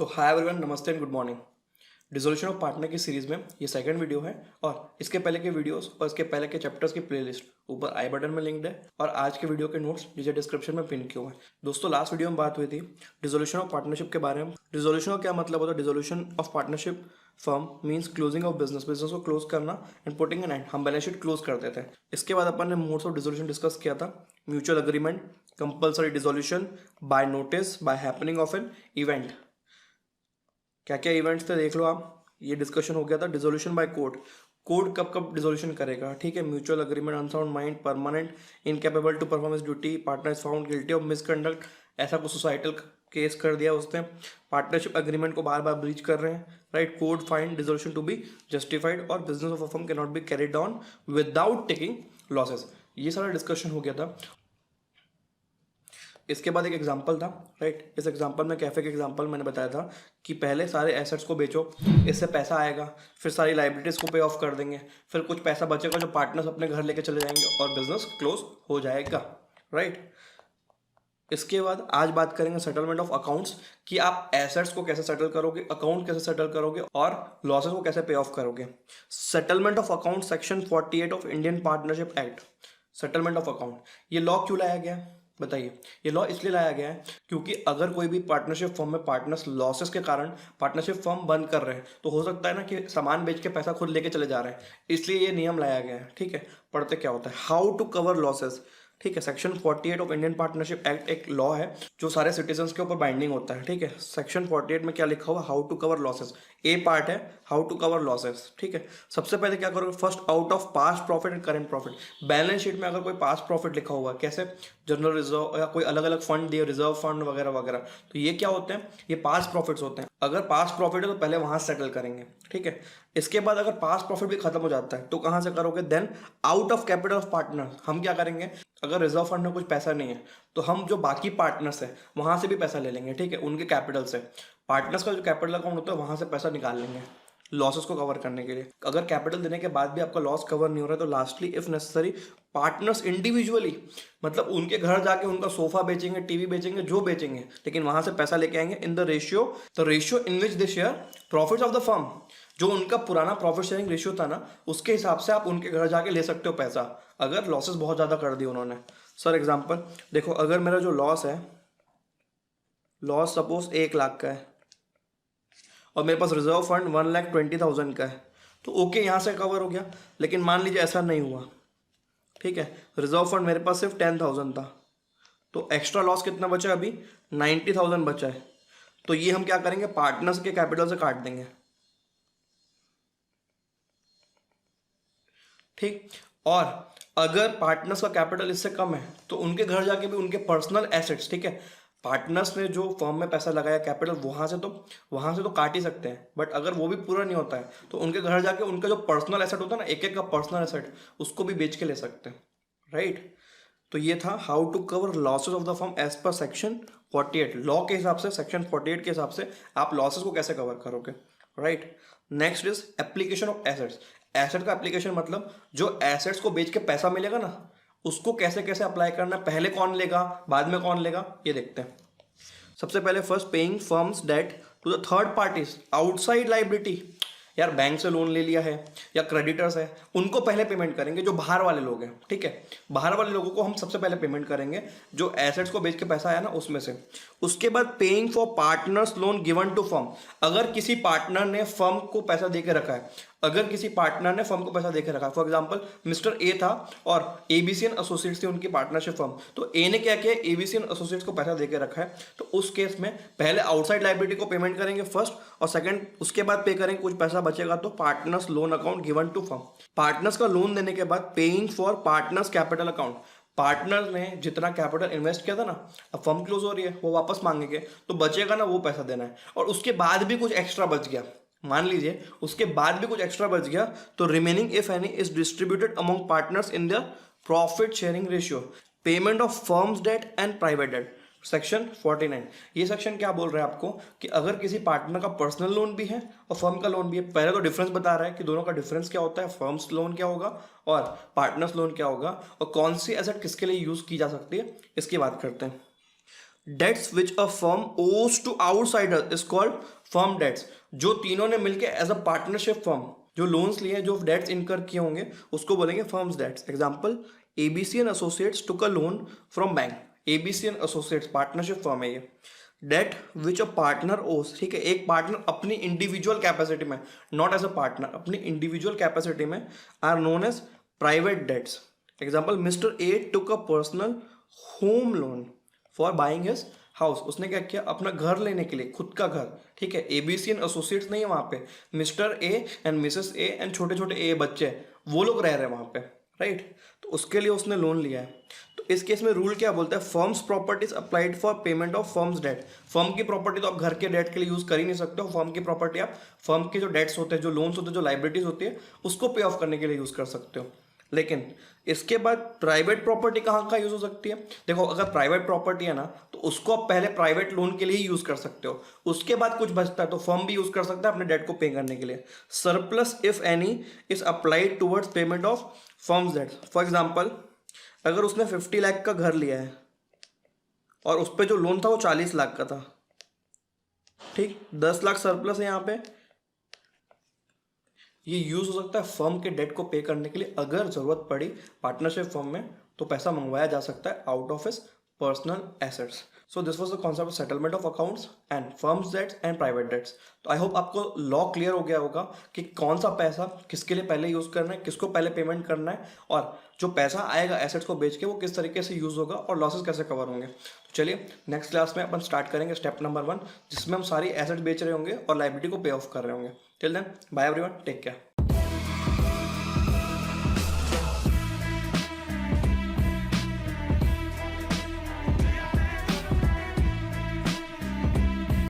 सो hi everyone, नमस्ते and good morning. Dissolution of partner की series में ये सेकंड वीडियो है और इसके पहले के वीडियोस और इसके पहले के चैप्टर्स की प्लेलिस्ट ऊपर आई बटन में लिंक्ड है और आज के वीडियो के नोट्स नीचे डिस्क्रिप्शन में पिन किए हुए हैं। दोस्तों, लास्ट वीडियो में बात हुई थी डिसोल्यूशन ऑफ पार्टनरशिप के बारे में। डिसोल्यूशन का क्या मतलब होता है? Dissolution of partnership firm means closing of business को क्लोज करना एंड पुटिंग एन एंड। हम बैलेंस शीट क्लोज कर देते हैं। इसके बाद अपन ने मोड्स ऑफ डिसोल्यूशन डिस्कस किया था। Mutual agreement, compulsory dissolution, by notice, by happening of an event. क्या क्या इवेंट्स थे देख लो आप। ये डिस्कशन हो गया था। डिसोल्यूशन बाय कोर्ट, कोर्ट कब कब डिसोल्यूशन करेगा, ठीक है। Mutual agreement, unsound mind, permanent, incapable to perform his duty, partner is found guilty of misconduct, ऐसा कुछ सोसाइटल केस कर दिया उसने। पार्टनरशिप अग्रीमेंट को बार बार ब्रीच कर रहे हैं, right. Court find dissolution to be justified और business of a firm can not be carried on without taking losses. ये सारा डिस्कशन हो गया था। इसके बाद एक एग्जांपल था, राइट। इस एग्जांपल में, कैफे के एग्जांपल मैंने बताया था कि पहले सारे एसेट्स को बेचो, इससे पैसा आएगा, फिर सारी लाइबिलिटीज को पे ऑफ कर देंगे, फिर कुछ पैसा बचेगा जो पार्टनर्स अपने घर लेके चले जाएंगे और बिजनेस क्लोज हो जाएगा, राइट। इसके बाद आज बात करेंगे सेटलमेंट ऑफ अकाउंट्स, कि आप एसेट्स को कैसे सेटल करोगे, अकाउंट कैसे सेटल करोगे और लॉसेस को कैसे पे ऑफ करोगे। Settlement of account, section 48 of Indian partnership act. Settlement of account, ये लॉ क्यों लाया गया है बताइए? ये लॉ इसलिए लाया गया है क्योंकि अगर कोई भी पार्टनरशिप फर्म में पार्टनर्स लॉसेस के कारण पार्टनरशिप फर्म बंद कर रहे हैं तो हो सकता है ना कि सामान बेच के पैसा खुद लेके चले जा रहे हैं, इसलिए ये नियम लाया गया है, ठीक है। पढ़ते क्या होता है, हाउ टू कवर लॉसेस, ठीक है। Section 48 of Indian partnership act एक लॉ है जो सारे सिटीजन्स के ऊपर बाइंडिंग होता है, ठीक है। सेक्शन 48 में क्या लिखा हुआ, how to cover losses. A part है हाउ टू कवर लॉसेस, ठीक है। सबसे पहले क्या करोगे, first out of past profit and current profit. Balance sheet में अगर कोई पास्ट प्रॉफिट लिखा हुआ है, कैसे जनरल रिजर्व या कोई अलग अलग फंड दिए, रिजर्व फंड वगैरह वगैरह, तो ये क्या होते हैं, ये पास्ट प्रॉफिट्स होते हैं। अगर पास्ट प्रॉफिट है तो पहले वहां सेटल करेंगे, ठीक है। इसके बाद अगर पास्ट प्रॉफिट भी खत्म हो जाता है तो कहां से करोगे, then out of capital of partner. हम क्या करेंगे, अगर रिजर्व फंड में कुछ पैसा नहीं है तो हम जो बाकी पार्टनर्स है वहां से भी पैसा ले लेंगे, ठीक है, उनके कैपिटल से। पार्टनर्स का जो कैपिटल अकाउंट होता है वहां से पैसा निकाल लेंगे लॉसेस को कवर करने के लिए। अगर कैपिटल देने के बाद भी आपका लॉस कवर नहीं हो रहा है तो lastly if necessary partners individually, मतलब उनके घर जाके उनका सोफा बेचेंगे, टीवी बेचेंगे, जो बेचेंगे, लेकिन वहां से पैसा लेके आएंगे in the ratio in which they share profits of the firm. जो उनका पुराना प्रॉफिट शेयरिंग रेशियो था ना, उसके हिसाब से आप उनके घर जाके ले सकते हो पैसा, अगर लॉसेस बहुत ज्यादा कर दिए उन्होंने। सर एग्जांपल देखो, अगर मेरा जो लॉस है, लॉस सपोज 1 लाख का है और मेरे पास रिजर्व फंड 1,20,000 का है, तो ओके, यहाँ से कवर हो गया। लेकिन मान लीजिए ऐसा नहीं हुआ, ठीक है, रिजर्व फंड मेरे पास सिर्फ 10,000 था, तो एक्स्ट्रा लॉस कितना बचा, अभी 90,000 बचा है। तो ये हम क्या करेंगे, पार्टनर्स के कैपिटल से काट देंगे, ठीक। और अगर पार्टनर्स का कैपिटल इससे कम है तो उनके घर जाके भी उनके पर्सनल एसेट्स, ठीक है, पार्टनर्स ने जो फर्म में पैसा लगाया कैपिटल, वहां से तो काट ही सकते हैं। बट अगर वो भी पूरा नहीं होता है तो उनके घर जाके उनका जो पर्सनल एसेट होता है ना, एक एक का पर्सनल एसेट, उसको भी बेच के ले सकते हैं, राइट। तो ये था how to cover losses of the firm as per section 48 law के हिसाब से। सेक्शन 48 के हिसाब से आप लॉसेस को कैसे कवर करोगे, right. Next is application of assets. Asset का एप्लीकेशन मतलब जो एसेट्स को बेच के पैसा मिलेगा ना, उसको कैसे कैसे अप्लाई करना, पहले कौन लेगा बाद में कौन लेगा, ये देखते हैं। सबसे पहले first, paying firm's debt to the third parties outside liability. यार बैंक से लोन ले लिया है या क्रेडिटर्स है, उनको पहले पेमेंट करेंगे, जो बाहर वाले लोग हैं, ठीक है। बाहर वाले लोगों को हम सबसे पहले पेमेंट करेंगे, जो एसेट्स को बेच के पैसा आया ना उसमें से। उसके बाद paying for partners loan given to firm. अगर किसी पार्टनर ने फर्म को पैसा दे के रखा है, फॉर एग्जांपल मिस्टर ए था और एबीसीएन एसोसिएट्स थी उनकी पार्टनरशिप फर्म, तो ए ने क्या किया, एबीसीएन एसोसिएट्स को पैसा देके रखा है, तो उस केस में पहले आउटसाइड लाइबिलिटी को पेमेंट करेंगे फर्स्ट, और सेकंड उसके बाद पे करेंगे, कुछ पैसा बचेगा तो partners loan account given to firm. Partners का लोन देने के बाद paying for partners capital account. Partner ने जितना कैपिटल इन्वेस्ट किया था ना, अब फर्म क्लोज हो रही है, वो वापस मांगेंगे, तो बचेगा ना वो पैसा देना है। और उसके बाद भी कुछ एक्स्ट्रा बच गया, मान लीजिए उसके बाद भी कुछ एक्स्ट्रा बच गया, तो remaining if any is distributed among partners in the profit sharing ratio. Payment of firm's debt and private debt, section 49। ये सेक्शन क्या बोल रहा है आपको कि अगर किसी पार्टनर का पर्सनल लोन भी है और फर्म का लोन भी है, पहले तो डिफरेंस बता रहा है कि दोनों का डिफरेंस क्या होता है, फर्म्स लोन क्या होगा और पार्टनर्स लोन क्या होगा, और कौन सी एसेट किसके लिए यूज की जा सकती है, इसकी बात करते हैं। Debts which a firm owes to outsider is called firm debts. जो तीनों ने मिलकर एज अ पार्टनरशिप फर्म जो लोन्स लिए हैं, जो डेट्स इनकर किए होंगे, उसको बोलेंगे firm's debts. Example, ABC and associates took a loan from bank. ABC and associates partnership firm है ये। डेट विच अ पार्टनर ओस, ठीक है, एक पार्टनर अपनी इंडिविजुअल कैपेसिटी में, नॉट एज अ पार्टनर, अपनी इंडिविजुअल कैपेसिटी में, are known as private debts. Example, mister A took a personal home loan for buying his house. उसने क्या किया, अपना घर लेने के लिए, खुद का घर, ठीक है। एबीसी एंड एसोसिएट्स नहीं है वहां पे, mister A and Mrs A and छोटे छोटे ए बच्चे, वो लोग रह रहे हैं वहां पे, राइट। तो उसके लिए उसने लोन लिया है। तो इस केस में रूल क्या बोलता है, firm's properties applied for payment of firm's debt. Firm की प्रॉपर्टी तो आप घर के डेट के लिए यूज कर ही नहीं सकते हो। फर्म की प्रॉपर्टी आप फर्म के जो डेट्स होते हैं, जो लोन्स होते हैं, जो लाइबिलिटीज होती है, उसको पे ऑफ करने के लिए यूज कर सकते हो। लेकिन इसके बाद प्राइवेट प्रॉपर्टी कहाँ कहाँ यूज हो सकती है? देखो, अगर प्राइवेट प्रॉपर्टी है ना, तो उसको आप पहले प्राइवेट लोन के लिए ही यूज कर सकते हो। उसके बाद कुछ बचता है तो फर्म भी यूज कर सकता है अपने डेट को पे करने के लिए। Surplus if any is applied towards payment of firm's debt. For example, अगर उसने 50 लाख का घर लिया है और उस पर जो लोन था वो 40 लाख का था, ठीक, 10 लाख सरप्लस है यहाँ पे, ये यूज हो सकता है फर्म के डेट को पे करने के लिए। अगर जरूरत पड़ी पार्टनरशिप फर्म में तो पैसा मंगवाया जा सकता है out of his personal assets. So this was the concept of settlement of accounts and firm's debts and private debts. तो आई होप आपको लॉ क्लियर हो गया होगा कि कौन सा पैसा किसके लिए पहले यूज करना है, किसको पहले पेमेंट करना है, और जो पैसा आएगा एसेट्स को बेच के वो किस तरीके से यूज होगा और लॉसेस कैसे कवर होंगे। तो चलिए नेक्स्ट क्लास में अपन स्टार्ट करेंगे स्टेप नंबर 1, जिसमें हम सारी एसेट्स बेच रहे होंगे और लाइबिलिटी को पे ऑफ कर रहे होंगे। Till then bye everyone, take care.